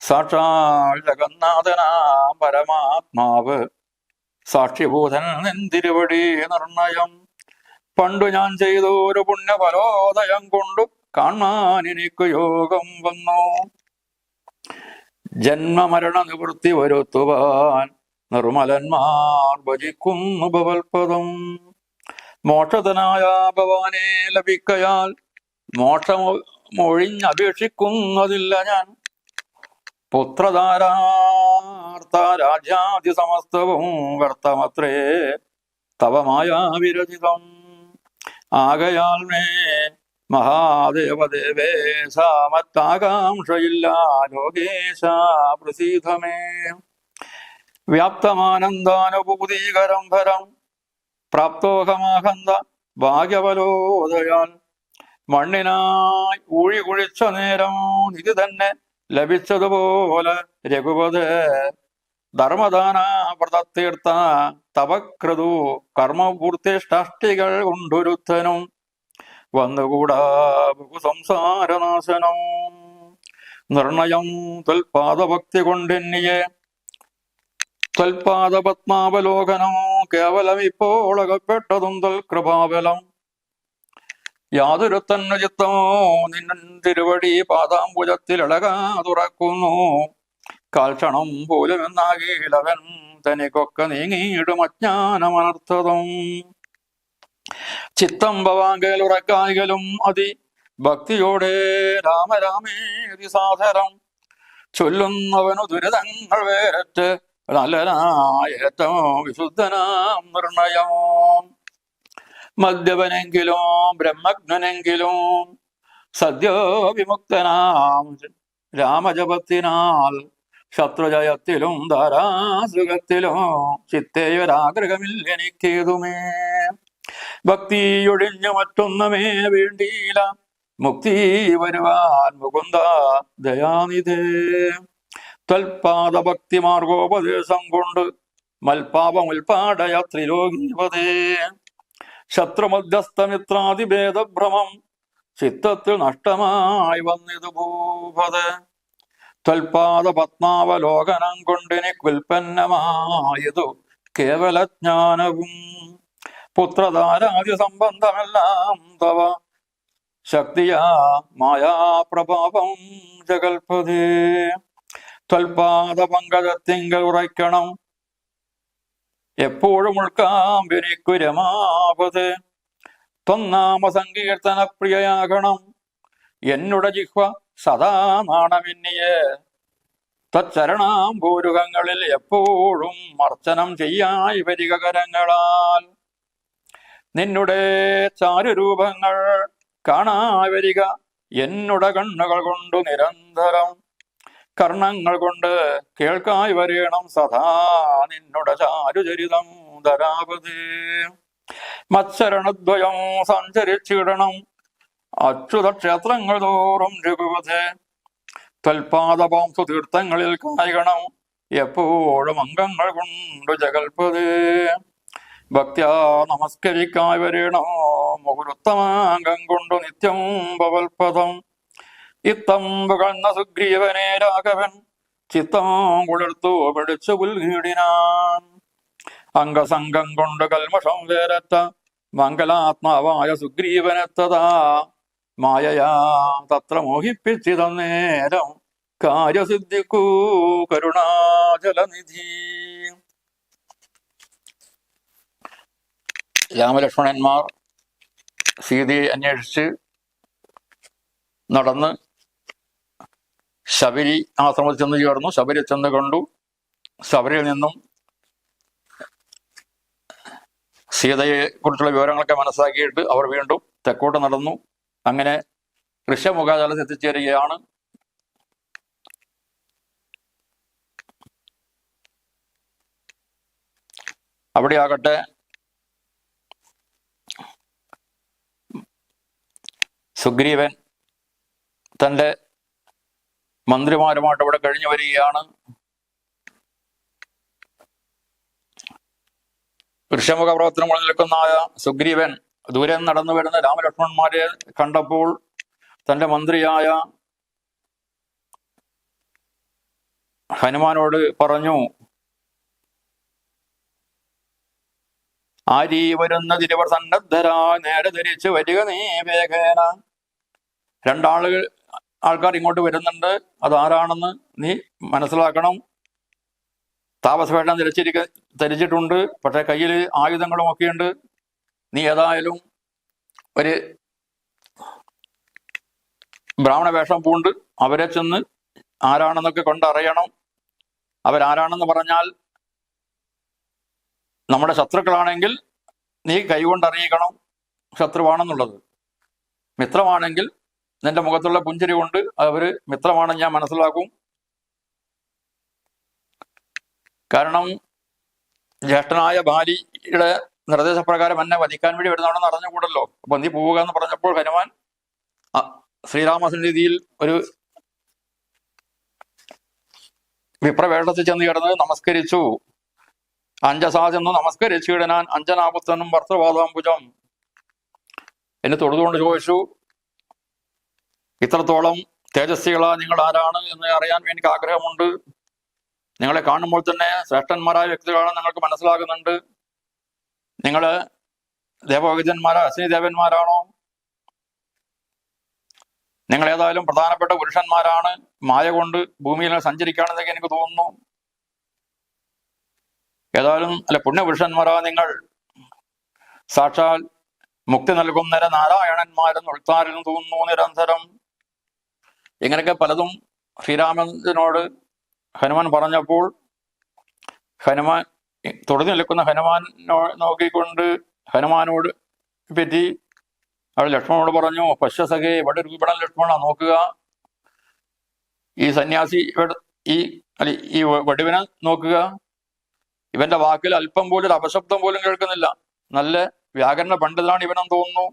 സാക്ഷാൽ ജഗന്നാഥനാം പരമാത്മാവ് സാക്ഷിഭൂതൻ നിന്തിരുവടി നിർണയം. പണ്ടു ഞാൻ ചെയ്തൊരു പുണ്യഫലോദയം കൊണ്ടു കാണാൻ എനിക്ക് യോഗം വന്നു. ജന്മമരണ നിവൃത്തി വരുത്തുവാൻ നിർമ്മലന്മാർ ഭജിക്കുന്നു ഭവൽപദം. മോക്ഷതനായ ഭവാനെ ലഭിക്കയാൽ മോക്ഷമൊഴിഞ്ഞപേക്ഷിക്കുന്നതില്ല ഞാൻ. പുത്രധാരാർത്ഥ രാജ്യാദി സമസ്തവും വ്യർത്ഥമത്രേ തവമായ വിരചിതം. ആകയാൽ മേ മഹാദേവദേവേശ മറ്റാകാംക്ഷയില്ല ലോകേശ പ്രസീദമേ. വ്യാപ്തമാനന്ദാനുഭൂതികരം ഭരം പ്രാപ്തോഹമാഹന്ത ഭാഗ്യവലോദയാൽ മണ്ണിനായി ഊഴി കുഴിച്ച നേരം നിധി തന്നെ ലഭിച്ചതുപോലെ രഘുപതേ ധർമ്മദാന വ്രതത്തീർത്ത തപക്രതു കർമ്മപൂർത്തിഷ്ടാഷ്ടികൾ കൊണ്ടൊരുത്തനും വന്നുകൂടാ ബഹുസംസാരനാശനം. നിർണയം ത്വൽപാദഭക്തി കൊണ്ടെന്നിയെ ത്വൽപാദപത്മാവലോകനം കേവലം ഇപ്പോൾ അകപ്പെട്ടതും ത്വൽകൃപാബലം. യാതൊരു തന്നെ ചിത്തമോ നിന്ന തിരുവടി പാദാംബുജത്തിൽ ഇളകാ തുറക്കുന്നു. കാൽക്ഷണം പോലും എന്നാകീലവൻ തനിക്കൊക്കെ നീങ്ങിയിടും അജ്ഞാനമനർത്ഥതം. ചിത്തം ഭവാങ്കൽ ഉറക്കായികലും അതി ഭക്തിയോടെ രാമരാമേതി സാധരം ചൊല്ലുന്നവനു ദുരിതങ്ങൾ വേരറ്റ് നല്ലനായ ഏറ്റവും വിശുദ്ധനാം നിർണയം. മദ്യപനെങ്കിലും ബ്രഹ്മജ്ഞനെങ്കിലും സദ്യോ വിമുക്തനാം രാമജപത്തിനാൽ ശത്രുജയത്തിലും ധാരാസുഖത്തിലും ചിത്തേയൊരാഗ്രഹമില്ല എനിക്കേതുമേ. ഭക്തിയൊഴിഞ്ഞു മറ്റൊന്നുമേ വേണ്ടിയില്ല മുക്തി വരുവാൻ മുകുന്ദ ദയാനിധേ. ത്വൽപാദഭക്തി മാർഗോപദേശം കൊണ്ട് മൽപാപമുൽപാടയ ത്രിലോകീപതേ. ശത്രുമധ്യസ്ഥമിത്രാദിഭേദഭ്രമം ചിത്തത്തിൽ നഷ്ടമായി വന്നിതു ഭൂപത്. ത്വൽപാദ പത്മാവലോകനം കൊണ്ടെനിക്ക് ഉൽപ്പന്നമായതു കേവലജ്ഞാനവും. പുത്രധാരാദ്യ സംബന്ധമെല്ലാം തവ ശക്തിയാ മായാപ്രഭാവം ജഗൽപതേ. ത്വൽപാദ പങ്കജത്തിങ്കൽ ഉറയ്ക്കണം എപ്പോഴും ഉൾക്കാമ്പെനിക്കു രമാപത്. ത്വന്നാമ സങ്കീർത്തന പ്രിയയാകണം എന്നുടെ ജിഹ്വ സദാ നാണമെന്നിയെ. തച്ചരണാംബൂരുഹങ്ങളിൽ എപ്പോഴും അർച്ചനം ചെയ്യായി വരിക കരങ്ങളാൽ. നിന്നുടെ ചാരുരൂപങ്ങൾ കാണായി വരിക എന്നുടെ കണ്ണുകൾ കൊണ്ടു നിരന്തരം. കർണങ്ങൾ കൊണ്ട് കേൾക്കായി വരേണം സദാ നിന്നുടെ ചാരുചരിതം ധരാപതേ. മത്സരണദ്വയം സഞ്ചരിച്ചിടണം അച്യുത ക്ഷേത്രങ്ങൾ തോറും രഘുപഥേ. ത്വൽപാദപാംസു തീർത്ഥങ്ങളിൽ കായകണം എപ്പോഴും അംഗങ്ങൾ കൊണ്ടു ജഗൽപതേ. ഭക്ത്യാ നമസ്കരിക്കായി വരേണോ മുഹുരുത്തമാംഗം കൊണ്ടു നിത്യം ഭവൽപദം. ഇത്തം പുകഴ്ന്ന സുഗ്രീവനെ രാഘവൻ ചിത്തം കുളിർത്തു പിടിച്ചു പുൽകീടിനാൻ. അംഗസംഗം കൊണ്ട് കൽമഷം വേരറ്റ മംഗലാത്മാവായ സുഗ്രീവനെത്തതാ. മായയാ തത്ര മോഹിപ്പിച്ചിതന്നേരം കാര്യസിദ്ധിക്കൂ കരുണാജലനിധി. രാമലക്ഷ്മണന്മാർ സീതയെ അന്വേഷിച്ച് നടന്ന് ശബരി ആശ്രമത്തിൽ ചെന്ന് ചേർന്നു. ശബരി ചെന്ന് കണ്ടു. ശബരിയിൽ നിന്നും സീതയെ കുറിച്ചുള്ള വിവരങ്ങളൊക്കെ മനസ്സിലാക്കിയിട്ട് അവർ വീണ്ടും തെക്കോട്ട് നടന്നു. അങ്ങനെ ഋഷമുഖാചലത്തിൽ എത്തിച്ചേരുകയാണ്. അവിടെ ആകട്ടെ സുഗ്രീവൻ തൻ്റെ മന്ത്രിമാരുമായിട്ട് അവിടെ കഴിഞ്ഞു വരികയാണ്. ഋഷമുഖ പർവ്വതത്തിന് മുകളിൽ നിൽക്കുന്നതായ സുഗ്രീവൻ ദൂരെ നടന്നു വരുന്ന രാമലക്ഷ്മണന്മാരെ കണ്ടപ്പോൾ തൻ്റെ മന്ത്രിയായ ഹനുമാനോട് പറഞ്ഞു, ആരീ വരുന്നതിരിവർ സന്നദ്ധരായി നേരെ ധരിച്ച് വരിക നീ വേഗേന. ആൾക്കാർ ഇങ്ങോട്ട് വരുന്നുണ്ട്, അതാരാണെന്ന് നീ മനസ്സിലാക്കണം. താപസവേഷം ധരിച്ചിട്ടുണ്ട്, പക്ഷെ കയ്യിൽ ആയുധങ്ങളും ഒക്കെയുണ്ട്. നീ ഏതായാലും ഒരു ബ്രാഹ്മണ വേഷം പൂണ്ട് അവരെ ചെന്ന് ആരാണെന്നൊക്കെ കൊണ്ടറിയണം. അവരാരാണെന്ന് പറഞ്ഞാൽ നമ്മുടെ ശത്രുക്കളാണെങ്കിൽ നീ കൈകൊണ്ടറിയിക്കണം ശത്രുവാണെന്നുള്ളത്. മിത്രമാണെങ്കിൽ നിന്റെ മുഖത്തുള്ള പുഞ്ചിരി കൊണ്ട് അവർ മിത്രമാണെന്ന് ഞാൻ മനസ്സിലാക്കും. കാരണം ജ്യേഷ്ഠനായ ബാലിയുടെ നിർദ്ദേശപ്രകാരം എന്നെ വധിക്കാൻ വേണ്ടി വരുന്നതാണെന്ന് അറിഞ്ഞുകൂടല്ലോ. അപ്പൊ നീ പോവുക എന്ന് പറഞ്ഞപ്പോൾ ഹനുമാൻ ശ്രീരാമസന്നിധിയിൽ ഒരു വിപ്രവേഷത്തിൽ ചെന്ന് കിടന്ന് നമസ്കരിച്ചു. അഞ്ജസാ ചെന്ന് നമസ്കരിച്ചിടനാൻ അഞ്ജനാപുത്രനും ഭർത്തൃപാദാംബുജം എന്നെ തൊഴുതുകൊണ്ട് ചോദിച്ചു, ഇത്രത്തോളം തേജസ്വികളാ നിങ്ങൾ ആരാണ് എന്ന് അറിയാൻ എനിക്ക് ആഗ്രഹമുണ്ട്. നിങ്ങളെ കാണുമ്പോൾ തന്നെ ശ്രേഷ്ഠന്മാരായ വ്യക്തികളാണ് നിങ്ങൾക്ക് മനസ്സിലാകുന്നുണ്ട്. നിങ്ങൾ ദേവവൈദ്യന്മാരോ അശ്വിനി ദേവന്മാരാണോ? നിങ്ങൾ ഏതായാലും പ്രധാനപ്പെട്ട പുരുഷന്മാരാണ്. മായ കൊണ്ട് ഭൂമിയിൽ സഞ്ചരിക്കുകയാണെന്നൊക്കെ എനിക്ക് തോന്നുന്നു. ഏതായാലും പുണ്യപുരുഷന്മാരാ നിങ്ങൾ. സാക്ഷാൽ മുക്തി നൽകുന്നവരെ നാരായണന്മാരെന്ന് ഉൾത്താരെന്ന് തോന്നുന്നു നിരന്തരം. ഇങ്ങനെയൊക്കെ പലതും ശ്രീരാമനോട് ഹനുമാൻ പറഞ്ഞപ്പോൾ ഹനുമാൻ തൊടുന്നു നിൽക്കുന്ന നോക്കിക്കൊണ്ട് ഹനുമാനോട് പറ്റി അവൾ ലക്ഷ്മണനോട് പറഞ്ഞു, പശ്യസഖേ ഇവിടെ രൂപണം ലക്ഷ്മണ, നോക്കുക, ഈ സന്യാസി ഈ വടുവിനെ നോക്കുക. ഇവന്റെ വാക്കിൽ അല്പം പോലും ഒരു അപശബ്ദം പോലും കേൾക്കുന്നില്ല. നല്ല വ്യാകരണ പണ്ഡിതനാണ് ഇവനെന്ന് തോന്നുന്നു.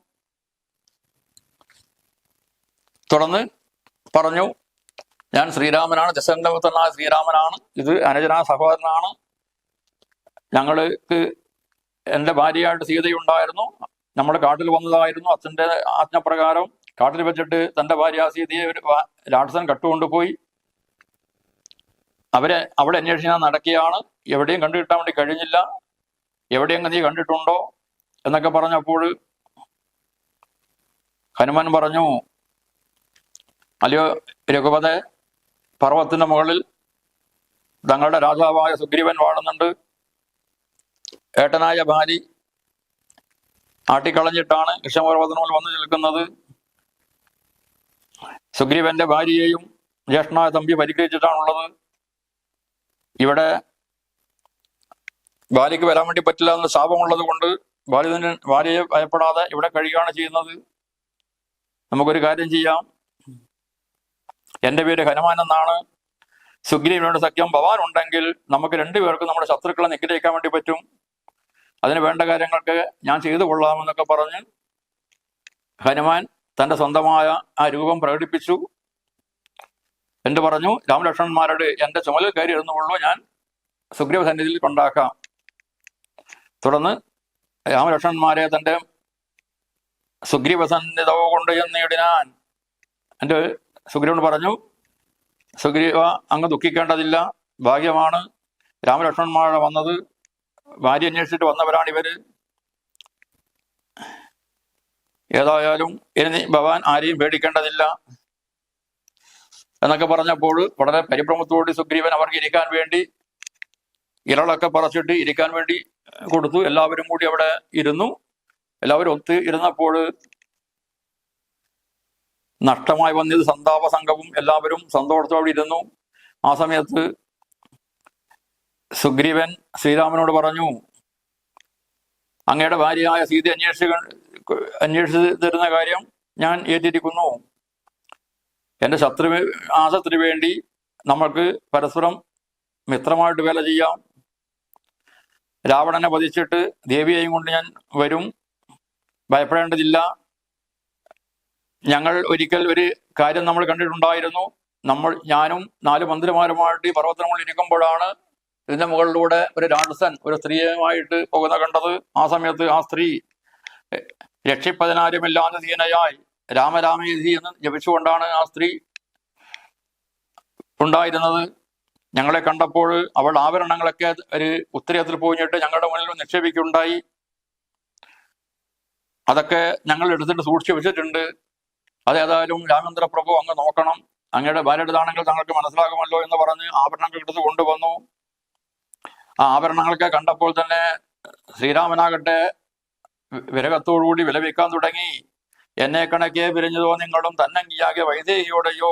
തുടർന്ന് പറഞ്ഞു, ഞാൻ ശ്രീരാമനാണ്, ദശരഥപുത്രനായ ശ്രീരാമനാണ്. ഇത് അനുജനാ സഹോദരനാണ്. ഞങ്ങൾക്ക് എൻ്റെ ഭാര്യയായിട്ട് സീതയുണ്ടായിരുന്നു. നമ്മൾ കാട്ടിൽ വന്നതായിരുന്നു. അച്ഛൻ്റെ ആജ്ഞപ്രകാരം കാട്ടിൽ വെച്ചിട്ട് തൻ്റെ ഭാര്യ സീതയെ ഒരു രാക്ഷസൻ കട്ടുകൊണ്ടുപോയി. അവിടെ അന്വേഷിക്കാൻ നടക്കുകയാണ്. എവിടെയും കണ്ടുകിട്ടാൻ വേണ്ടി കഴിഞ്ഞില്ല. എവിടെയെങ്കിലും നീ കണ്ടിട്ടുണ്ടോ എന്നൊക്കെ പറഞ്ഞപ്പോൾ ഹനുമാൻ പറഞ്ഞു, അല്ലയോ രഘുപതേ, പർവ്വതത്തിന്റെ മുകളിൽ തങ്ങളുടെ രാജാവായ സുഗ്രീവൻ വാഴുന്നുണ്ട്. ഏട്ടനായ ബാലി ആട്ടിക്കളഞ്ഞിട്ടാണ് കൃഷ്ണപർവ്വതത്തിൽ വന്നു നിൽക്കുന്നത്. സുഗ്രീവന്റെ ഭാര്യയെയും ജ്യേഷ്ഠനായ തമ്പി പരിഗ്രഹിച്ചിട്ടാണുള്ളത്. ഇവിടെ ബാലിക്ക് വരാൻ വേണ്ടി പറ്റില്ല എന്ന ശാപമുള്ളത് കൊണ്ട് ബാലി തന്നെ ഭാര്യയെ ഭയപ്പെടാതെ ഇവിടെ കഴിയുകയാണ് ചെയ്യുന്നത്. നമുക്കൊരു കാര്യം ചെയ്യാം. എൻ്റെ പേര് ഹനുമാൻ എന്നാണ്. സുഗ്രീവനോട് സഖ്യം ഭവാൻ ഉണ്ടെങ്കിൽ നമുക്ക് രണ്ടുപേർക്കും നമ്മുടെ ശത്രുക്കളെ നിഗ്രഹിക്കാൻ വേണ്ടി പറ്റും. അതിന് വേണ്ട കാര്യങ്ങൾക്ക് ഞാൻ ചെയ്തു കൊള്ളാമെന്നൊക്കെ പറഞ്ഞ് ഹനുമാൻ തൻ്റെ സ്വന്തമായ ആ രൂപം പ്രകടിപ്പിച്ചു. എന്ന് പറഞ്ഞു, രാമലക്ഷ്മണന്മാരോട് എൻ്റെ ചുമലിൽ കയറി ഇരുന്നുകൊള്ളൂ, ഞാൻ സുഗ്രീവ സന്നിധിയിൽ കൊണ്ടാക്കാം. തുടർന്ന് രാമലക്ഷ്മണന്മാരെ തൻ്റെ സുഗ്രീവ സന്നിധവും കൊണ്ട് ചെന്നിടിനാൻ. എൻ്റെ സുഗ്രീവൻ പറഞ്ഞു, സുഗ്രീവ അങ്ങ് ദുഃഖിക്കേണ്ടതില്ല, ഭാഗ്യമാണ് രാമലക്ഷ്മണന്മാരെ വന്നത്. ഭാര്യ അന്വേഷിച്ചിട്ട് വന്നവരാണ് ഇവര്. ഏതായാലും ഇനി ഭവാൻ ആരെയും പേടിക്കേണ്ടതില്ല എന്നൊക്കെ പറഞ്ഞപ്പോൾ വളരെ പരിഭ്രമത്തോടെ സുഗ്രീവൻ അവർക്ക് ഇരിക്കാൻ വേണ്ടി ഇലകളൊക്കെ പറിച്ചിട്ട് ഇരിക്കാൻ വേണ്ടി കൊടുത്തു. എല്ലാവരും കൂടി അവിടെ ഇരുന്നു. എല്ലാവരും ഒത്ത് ഇരുന്നപ്പോൾ നഷ്ടമായി വന്നത് സന്താപ സംഘവും എല്ലാവരും സന്തോഷത്തോടെ ഇരുന്നു. ആ സമയത്ത് സുഗ്രീവൻ ശ്രീരാമനോട് പറഞ്ഞു, അങ്ങയുടെ ഭാര്യയായ സീത അന്വേഷിച്ചു തരുന്ന കാര്യം ഞാൻ ഏറ്റിരിക്കുന്നു. എൻ്റെ ആസത്തിന് വേണ്ടി നമ്മൾക്ക് പരസ്പരം മിത്രമായിട്ട് വേല ചെയ്യാം. രാവണനെ വധിച്ചിട്ട് ദേവിയെയും കൊണ്ട് ഞാൻ വരും, ഭയപ്പെടേണ്ടതില്ല. ഞങ്ങൾ ഒരിക്കൽ ഒരു കാര്യം നമ്മൾ കണ്ടിട്ടുണ്ടായിരുന്നു. ഞാനും 4 മന്ത്രിമാരുമായിട്ട് ഈ പർവ്വതങ്ങളിൽ ഇരിക്കുമ്പോഴാണ് ഇതിന്റെ മുകളിലൂടെ ഒരു രാക്ഷസൻ ഒരു സ്ത്രീയുമായിട്ട് പോകുന്ന കണ്ടത്. ആ സമയത്ത് ആ സ്ത്രീ രക്ഷിപ്പതിനാരുമില്ലാതെ ദീനയായി രാമരാമേധി എന്ന് ജപിച്ചുകൊണ്ടാണ് ആ സ്ത്രീ ഉണ്ടായിരുന്നത്. ഞങ്ങളെ കണ്ടപ്പോൾ അവൾ ആഭരണങ്ങളൊക്കെ ഒരു ഉത്തരത്തിൽ പോയിട്ട് ഞങ്ങളുടെ മുന്നിൽ നിക്ഷേപിക്കുകയുണ്ടായി. അതൊക്കെ ഞങ്ങൾ എടുത്തിട്ട് സൂക്ഷിച്ചു വെച്ചിട്ടുണ്ട്. അതേതായാലും രാമേന്ദ്ര പ്രഭു അങ്ങ് നോക്കണം, അങ്ങയുടെ ഭാര്യയുടേതാണെങ്കിൽ തങ്ങൾക്ക് മനസ്സിലാകുമല്ലോ എന്ന് പറഞ്ഞ് ആഭരണങ്ങൾ എടുത്ത് കൊണ്ടുവന്നു. ആ ആഭരണങ്ങളൊക്കെ കണ്ടപ്പോൾ തന്നെ ശ്രീരാമനാകട്ടെ വിരകത്തോടുകൂടി വിലപിക്കാൻ തുടങ്ങി. എന്നെ കണക്കെ പിരിഞ്ഞതോ നിങ്ങളും തന്നങ്കിയാകെ വൈദേഹിയോടെയോ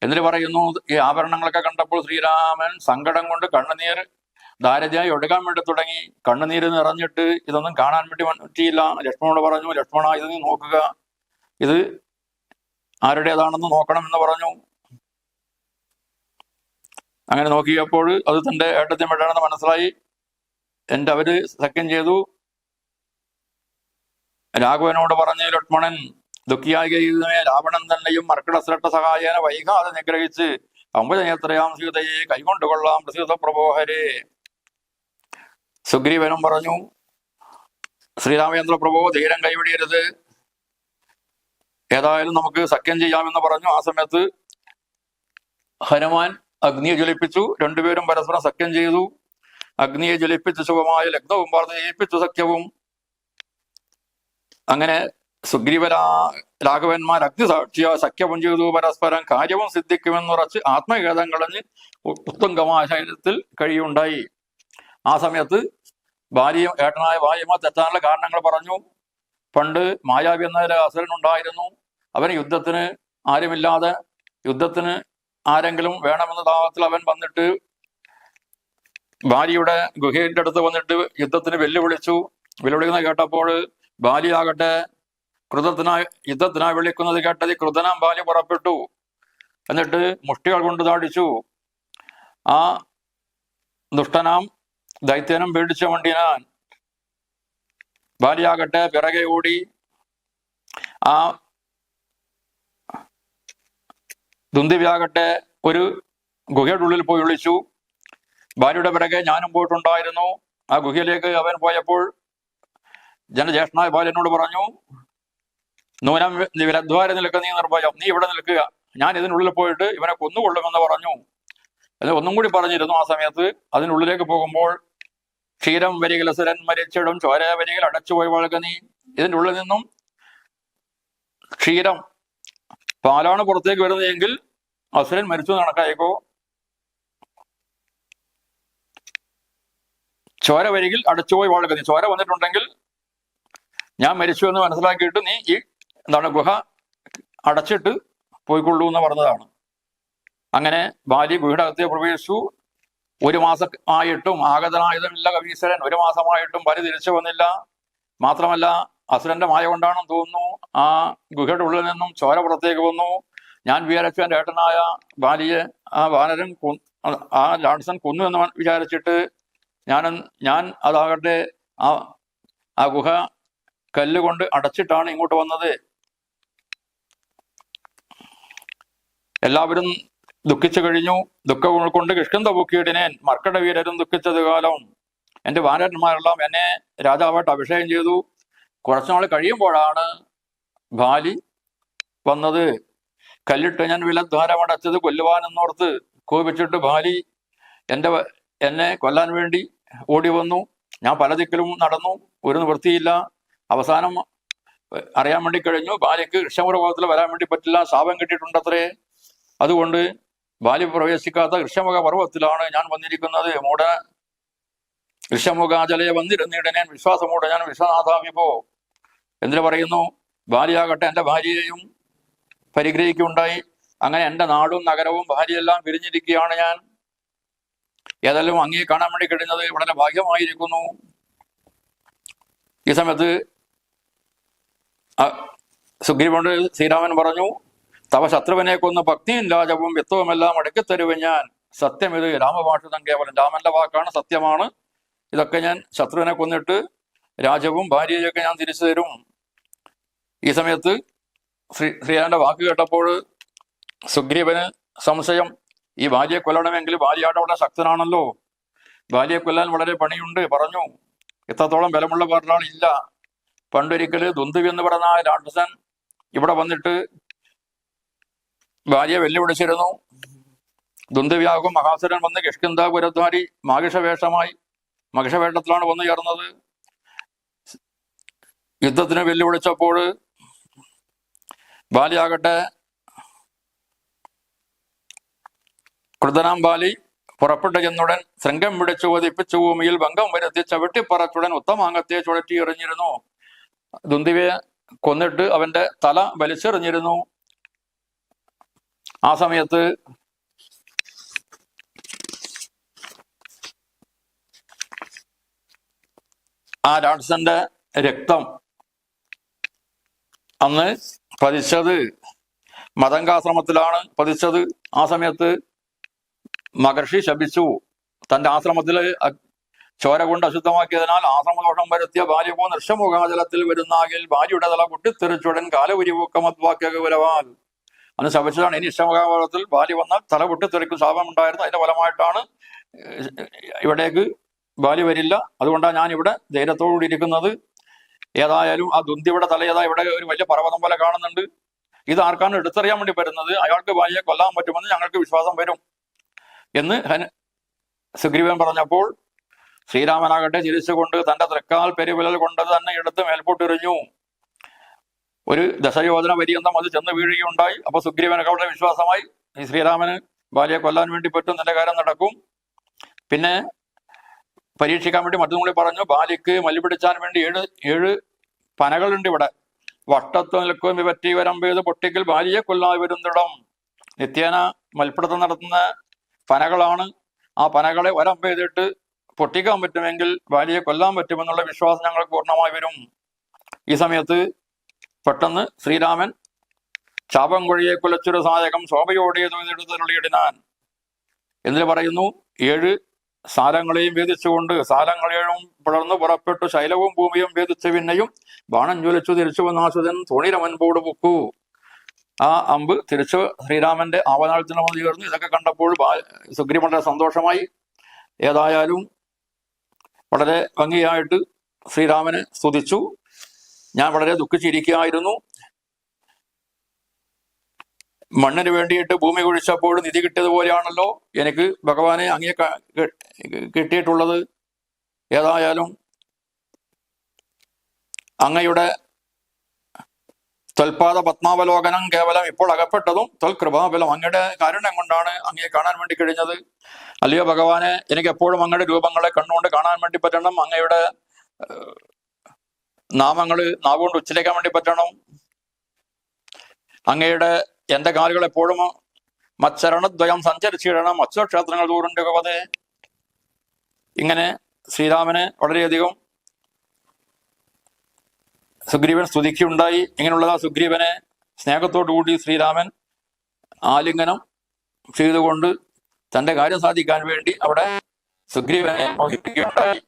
എന്നിട്ട് പറയുന്നു. ഈ ആഭരണങ്ങളൊക്കെ കണ്ടപ്പോൾ ശ്രീരാമൻ സങ്കടം കൊണ്ട് കണ്ണുനീർ ധാരതയായി ഒഴുകാൻ വേണ്ടി തുടങ്ങി. കണ്ണുനീര് നിറഞ്ഞിട്ട് ഇതൊന്നും കാണാൻ വേണ്ടി പറ്റിയില്ല. ലക്ഷ്മണനോട് പറഞ്ഞു, ലക്ഷ്മണ ഇത് നീ നോക്കുക, ഇത് ആരുടേതാണെന്ന് നോക്കണം എന്ന് പറഞ്ഞു. അങ്ങനെ നോക്കിയപ്പോൾ അത് തൻ്റെ ഏട്ടത്തിന് വേണ്ടാണെന്ന് മനസ്സിലായി. അവര് സഖ്യം ചെയ്തു. രാഘവനോട് പറഞ്ഞ് ലക്ഷ്മണൻ ദുഃഖിയായി രാവണൻ തന്നെയും മർക്കടശ്രട്ട സഹായേന വൈകാതെ നിഗ്രഹിച്ച് അമ്പുജനേത്രയാം സീതയെ കൈകൊണ്ടുകൊള്ളാം പ്രസീത പ്രഭോഹരെ. സുഗ്രീവനും പറഞ്ഞു, ശ്രീരാമചന്ദ്ര പ്രഭു ധീരം കൈവിടരുത്, ഏതായാലും നമുക്ക് സഖ്യം ചെയ്യാമെന്ന് പറഞ്ഞു. ആ സമയത്ത് ഹനുമാൻ അഗ്നിയെ ജ്വലിപ്പിച്ചു. രണ്ടുപേരും പരസ്പരം സഖ്യം ചെയ്തു. അഗ്നിയെ ജ്വലിപ്പിച്ച് ശുഭമായ ലഗ്നവും പറഞ്ഞ് ജയിപ്പിച്ചു സഖ്യവും. അങ്ങനെ രാഘവന്മാർ അഗ്നിസാക്ഷിയ സഖ്യവും ചെയ്തു. പരസ്പരം കാര്യവും സിദ്ധിക്കുമെന്നുറച്ച് ആത്മഖേദം കളഞ്ഞ് ഉത്തുംഗമായ ശരീരത്തിൽ കഴിയുണ്ടായി. ആ സമയത്ത് ഏട്ടനായ ഭാര്യമാർ തെറ്റാനുള്ള കാരണങ്ങൾ പറഞ്ഞു. പണ്ട് മായാവി എന്ന അസുരനുണ്ടായിരുന്നു. അവന് യുദ്ധത്തിന് ആരുമില്ലാതെ യുദ്ധത്തിന് ആരെങ്കിലും വേണമെന്ന താപത്തിൽ അവൻ വന്നിട്ട് ഭാര്യയുടെ ഗുഹയുടെ അടുത്ത് വന്നിട്ട് യുദ്ധത്തിന് വെല്ലുവിളിക്കുന്നത് കേട്ടപ്പോൾ ബാലിയാകട്ടെ യുദ്ധത്തിനായി വിളിക്കുന്നത് കേട്ടത് ക്രുധനാം ബാലി പുറപ്പെട്ടു. എന്നിട്ട് മുഷ്ടികൾ കൊണ്ട് താടിച്ചു. ആ ദുഷ്ടനാം ദൈത്യനും പേടിച്ച വണ്ടിനാൻ ബാലിയാകട്ടെ പിറകെ ഓടി ആ ദുന്ദിവ്യാകട്ടെ ഒരു ഗുഹയുടെ ഉള്ളിൽ പോയി ഒളിച്ചു. ഭാര്യയുടെ പിറകെ ഞാനും പോയിട്ടുണ്ടായിരുന്നു. ആ ഗുഹയിലേക്ക് അവൻ പോയപ്പോൾ ജനജ്യേഷ്ഠനായ ബാലൻ എന്നോട് പറഞ്ഞു, നൂനം വിരദ്വാര നിൽക്കുക, നീ നിർഭയം, നീ ഇവിടെ നിൽക്കുക, ഞാൻ ഇതിനുള്ളിൽ പോയിട്ട് ഇവനെ കൊന്നുകൊള്ളുമെന്ന് പറഞ്ഞു. എന്ന് ഒന്നും കൂടി പറഞ്ഞിരുന്നു. ആ സമയത്ത് അതിനുള്ളിലേക്ക് പോകുമ്പോൾ ക്ഷീരം വരികിൽ അസുരൻ മരിച്ചിടും, ചോര വരികിൽ അടച്ചുപോയി വഴക നീ. ഇതിൻ്റെ ഉള്ളിൽ നിന്നും ക്ഷീരം, പാലാണ് പുറത്തേക്ക് വരുന്നതെങ്കിൽ അസുരൻ മരിച്ചു കണക്കായിക്കോ. ചോര വരികിൽ അടച്ചുപോയി വഴക നീ, ചോര വന്നിട്ടുണ്ടെങ്കിൽ ഞാൻ മരിച്ചു എന്ന് മനസ്സിലാക്കിയിട്ട് നീ ഈ ഗുഹ അടച്ചിട്ട് പോയിക്കൊള്ളൂ എന്ന് പറഞ്ഞതാണ്. അങ്ങനെ ബാലി ഗുഹയുടെ അകത്തെ പ്രവേശിച്ചു. 1 മാസം ആയിട്ടും ആഗതനായതുമില്ല കവീശ്വരൻ. 1 മാസമായിട്ടും ബാലി തിരിച്ചു വന്നില്ല. മാത്രമല്ല അസുരന്റെ മായ കൊണ്ടാണെന്ന് തോന്നുന്നു ആ ഗുഹയുടെ ഉള്ളിൽ നിന്നും ചോര പുറത്തേക്ക് വന്നു. ഞാൻ വിചാരിച്ചു എൻ്റെ ഏട്ടനായ ബാലിയെ ആ വാനരൻ ആ ലാഡ്സൻ കൊന്നു എന്ന് വിചാരിച്ചിട്ട് ഞാൻ അതാകട്ടെ ആ ഗുഹ കല്ലുകൊണ്ട് അടച്ചിട്ടാണ് ഇങ്ങോട്ട് വന്നത്. എല്ലാവരും ദുഃഖിച്ചു കഴിഞ്ഞു. ദുഃഖം കൊണ്ട് കിഷ്കിന്ധ പൂക്കിയിടിനേൻ മർക്കട വീരരും ദുഃഖിച്ചത് കാലം. എൻ്റെ വാനരന്മാരെല്ലാം എന്നെ രാജാവായിട്ട് അഭിഷേകം ചെയ്തു. കുറച്ചുനാൾ കഴിയുമ്പോഴാണ് ബാലി വന്നത്. കല്ലിട്ട് ഞാൻ വിലദ്വാരമടച്ചത് കൊല്ലുവാനെന്നോർത്ത് കോപിച്ചിട്ട് ബാലി എന്നെ കൊല്ലാൻ വേണ്ടി ഓടി വന്നു. ഞാൻ പല ദിക്കിലും നടന്നു, ഒരു നിവൃത്തിയില്ല. അവസാനം അറിയാൻ വേണ്ടി കഴിഞ്ഞു, ബാലിക്ക് ഋഷമുഖത്തിൽ വരാൻ വേണ്ടി പറ്റില്ല, ശാപം കിട്ടിയിട്ടുണ്ടത്രേ. അതുകൊണ്ട് ബാലി പ്രവേശിക്കാത്ത ഋഷമുഖ പർവ്വത്തിലാണ് ഞാൻ വന്നിരിക്കുന്നത്. മൂട ഋഷമുഖാചലയെ വന്നിരുന്നിടനേൻ വിശ്വാസമൂട ഞാൻ വിശ്വനാഥാമിപ്പോ. എന്തിനു പറയുന്നു, ബാലിയാകട്ടെ എൻ്റെ ഭാര്യയെയും പരിഗ്രഹിക്കുകയുണ്ടായി. അങ്ങനെ എൻ്റെ നാടും നഗരവും ഭാര്യയെല്ലാം പിരിഞ്ഞിരിക്കുകയാണ് ഞാൻ. ഏതായാലും അങ്ങേ കാണാൻ വേണ്ടി കഴിഞ്ഞത് വളരെ ഭാഗ്യമായിരിക്കുന്നു. ഈ സമയത്ത് സുഗ്രീവനോട് ശ്രീരാമൻ പറഞ്ഞു, തവ ശത്രുവിനെ കൊന്ന് ഭക്തിയും രാജവും വിത്വവുമെല്ലാം അടക്കിത്തരുവൻ ഞാൻ. സത്യം ഇത് രാമഭാഷിതം കേവലം, രാമന്റെ വാക്കാണ്, സത്യമാണ്. ഇതൊക്കെ ഞാൻ ശത്രുവിനെ കൊന്നിട്ട് രാജവും ഭാര്യയൊക്കെ ഞാൻ തിരിച്ചു തരും. ഈ സമയത്ത് ശ്രീരാമന്റെ വാക്ക് കേട്ടപ്പോൾ സുഗ്രീവന് സംശയം. ഈ ഭാര്യയെ കൊല്ലണമെങ്കിൽ ഭാര്യയായിട്ട് വളരെ ശക്തനാണല്ലോ, ഭാര്യയെ കൊല്ലാൻ വളരെ പണിയുണ്ട്. പറഞ്ഞു, ഇത്രത്തോളം ബലമുള്ള വേറൊരാൾ ഇല്ല. പണ്ടൊരിക്കല് ദുന്ദുവി എന്ന് പറഞ്ഞ ആ രാക്ഷസൻ ഇവിടെ വന്നിട്ട് ഭാര്യയെ വെല്ലുവിളിച്ചിരുന്നു. ദുന്ദുവ്യാകും മഹാസുരൻ വന്ന് കിഷ്കിന്ധാപുരദ്വാരി മഹിഷവേഷത്തിലാണ് വന്നു ചേർന്നത്. യുദ്ധത്തിന് വെല്ലുവിളിച്ചപ്പോൾ ബാലിയാകട്ടെ ക്രുദ്ധനാം ബാലി പുറപ്പെട്ടു ചെന്നുടൻ ശൃംഗം പിടിച്ചു വധിപ്പിച്ചു ഭൂമിയിൽ ഭംഗം വരുത്തി ചവിട്ടിപ്പറച്ചുടൻ ഉത്തമാംഗത്തെ ചുഴറ്റി എറിഞ്ഞിരുന്നു. ദുന്ദുവിയെ കൊന്നിട്ട് അവന്റെ തല വലിച്ചെറിഞ്ഞിരുന്നു. ആ സമയത്ത് ആ രാക്ഷസന്റെ രക്തം അന്ന് പതിച്ചത് മതങ്കാശ്രമത്തിലാണ് പതിച്ചത്. ആ സമയത്ത് മഹർഷി ശപിച്ചു. തന്റെ ആശ്രമത്തിൽ ചോര കൊണ്ട് അശുദ്ധമാക്കിയതിനാൽ ആശ്രമദോഷം വരുത്തിയ ബാല്യമോ നൃഷമുഖാചലത്തിൽ വരുന്നാകിൽ ഭാര്യയുടെ തല പൊട്ടിത്തെറിച്ചുടൻ കാലപുരിവൂക്കമദ്വാക്യകൗരവാൽ അന്ന് ശപിച്ചതാണ്. ഇനി ഇഷ്ടമുഖാചലത്തിൽ ഭാര്യ വന്നാൽ തല പൊട്ടിത്തെറിക്കും ശാപം ഉണ്ടായിരുന്നു. അതിന്റെ ഫലമായിട്ടാണ് ഇവിടേക്ക് ബാലി വരില്ല. അതുകൊണ്ടാണ് ഞാൻ ഇവിടെ ധൈര്യത്തോടുകൂടി ഇരിക്കുന്നത്. ഏതായാലും ആ ദുന്ദിയുടെ തല ഇവിടെ ഒരു വലിയ പർവ്വതം പോലെ കാണുന്നുണ്ട്. ഇത് ആർക്കാണ് എടുത്തറിയാൻ വേണ്ടി വരുന്നത്, അയാൾക്ക് ബാലിയെ കൊല്ലാൻ പറ്റുമെന്ന് ഞങ്ങൾക്ക് വിശ്വാസം വരും എന്ന് സുഗ്രീവൻ പറഞ്ഞപ്പോൾ ശ്രീരാമനാകട്ടെ ചിരിച്ചുകൊണ്ട് തന്റെ തൃക്കാൽ പെരുവിരൽ കൊണ്ട് തന്നെ എടുത്ത് മേൽപോട്ടെറിഞ്ഞു. ഒരു ദശയോജന പര്യന്തം അത് ചെന്ന് വീഴുകയുണ്ടായി. അപ്പൊ സുഗ്രീവനൊക്കെ അവിടെ വിശ്വാസമായി, ഈ ശ്രീരാമന് ബാലിയെ കൊല്ലാൻ വേണ്ടി പറ്റും, നല്ല കാര്യം നടക്കും. പിന്നെ പരീക്ഷിക്കാൻ വേണ്ടി മറ്റൊന്നും കൂടി പറഞ്ഞു, ബാലിക്ക് മല്ലി പിടിച്ചാൻ വേണ്ടി ഏഴ് പനകളുണ്ട് ഇവിടെ. വട്ടത്തു നിൽക്കും വിപറ്റി വരമ്പേത് പൊട്ടിക്കൽ ബാലിയെ കൊല്ലാൻ വരുന്നിടം. നിത്യേന മൽപ്പിടുത്തം നടത്തുന്ന പനകളാണ്. ആ പനകളെ വരമ്പെയ്തിട്ട് പൊട്ടിക്കാൻ പറ്റുമെങ്കിൽ ബാലിയെ കൊല്ലാൻ പറ്റുമെന്നുള്ള വിശ്വാസം ഞങ്ങൾ പൂർണ്ണമായി വരും. ഈ സമയത്ത് പെട്ടെന്ന് ശ്രീരാമൻ ശാപം കൊഴിയെ കുലച്ചൊരു സായകം ശോഭയോടിയതിനാൻ എന്നിട്ട് പറയുന്നു, 7 സാലങ്ങളെയും ഭേദിച്ചുകൊണ്ട് സാലങ്ങളേഴും പിളർന്നു പുറപ്പെട്ടു ശൈലവും ഭൂമിയും ഭേദിച്ചു പിന്നെയും ബാണം ജ്വലിച്ചു തിരിച്ചു വന്നാസുതൻ തോണിരമൻപോട് പൊക്കു. ആ അമ്പ് തിരിച്ചു ശ്രീരാമന്റെ ആവനാളത്തിന് വന്നു ചേർന്നു. ഇതൊക്കെ കണ്ടപ്പോൾ സുഗ്രീവന്റെ സന്തോഷമായി. ഏതായാലും വളരെ ഭംഗിയായിട്ട് ശ്രീരാമനെ സ്തുതിച്ചു. ഞാൻ വളരെ ദുഃഖിച്ചിരിക്കുകയായിരുന്നു. മണ്ണിന് വേണ്ടിയിട്ട് ഭൂമി കുഴിച്ചപ്പോൾ നിധി കിട്ടിയതുപോലെയാണല്ലോ എനിക്ക് ഭഗവാനെ അങ്ങേ കിട്ടിയിട്ടുള്ളത്. ഏതായാലും അങ്ങയുടെ ത്വൽപാദ പത്മാവലോകനം കേവലം ഇപ്പോൾ അകപ്പെട്ടതും ത്വൽകൃപാബലം അങ്ങയുടെ കാരുണ്യം കൊണ്ടാണ് അങ്ങയെ കാണാൻ വേണ്ടി കഴിഞ്ഞത്. അല്ലയോ ഭഗവാനെ, എനിക്ക് എപ്പോഴും അങ്ങയുടെ രൂപങ്ങളെ കണ്ണുകൊണ്ട് കാണാൻ വേണ്ടി പറ്റണം. അങ്ങയുടെ നാമങ്ങൾ നാവുകൊണ്ട് ഉച്ചരിക്കാൻ വേണ്ടി പറ്റണം. അങ്ങയുടെ എന്റെ കാലുകൾ എപ്പോഴും മച്ചരണദ്വയം സഞ്ചരിച്ചിടണം. അശ്വക്ഷേത്രങ്ങൾ ദൂരുണ്ട് ഭഗവതേ. ഇങ്ങനെ ശ്രീരാമനെ വളരെയധികം സുഗ്രീവൻ സ്തുതിക്കുകയുണ്ടായി. ഇങ്ങനെയുള്ള സുഗ്രീവനെ സ്നേഹത്തോടുകൂടി ശ്രീരാമൻ ആലിംഗനം ചെയ്തുകൊണ്ട് തന്റെ കാര്യം സാധിക്കാൻ വേണ്ടി അവിടെ സുഗ്രീവനെ മോഹിപ്പിക്കുകയുണ്ടായി.